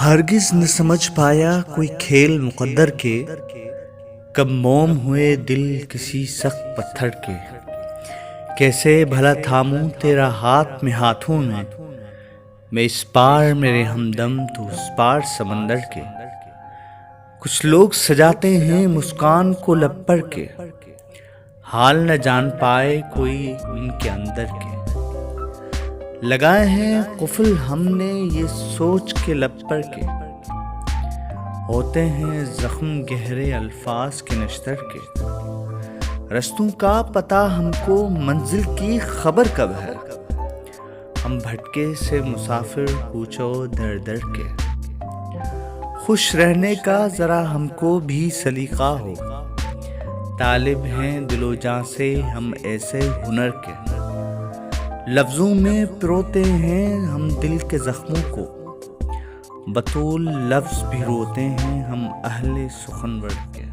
ہرگز نہ سمجھ پایا کوئی کھیل مقدر کے، کب موم ہوئے دل کسی سخت پتھر کے۔ کیسے بھلا تھاموں تیرا ہاتھ میں ہاتھوں میں اس پار میرے ہمدم تو اس پار سمندر کے۔ کچھ لوگ سجاتے ہیں مسکان کو لب پر کے، حال نہ جان پائے کوئی ان کے اندر کے۔ لگائے ہیں قفل ہم نے یہ سوچ کے لب پر کے، ہوتے ہیں زخم گہرے الفاظ کے نشتر کے۔ رستوں کا پتہ ہم کو منزل کی خبر کب ہے، ہم بھٹکے سے مسافر پوچھو در در کے۔ خوش رہنے کا ذرا ہم کو بھی سلیقہ ہو، طالب ہیں دل و جاں سے ہم ایسے ہنر کے۔ لفظوں میں پروتے ہیں ہم دل کے زخموں کو، بطول لفظ بھی روتے ہیں ہم اہل سخنور کے۔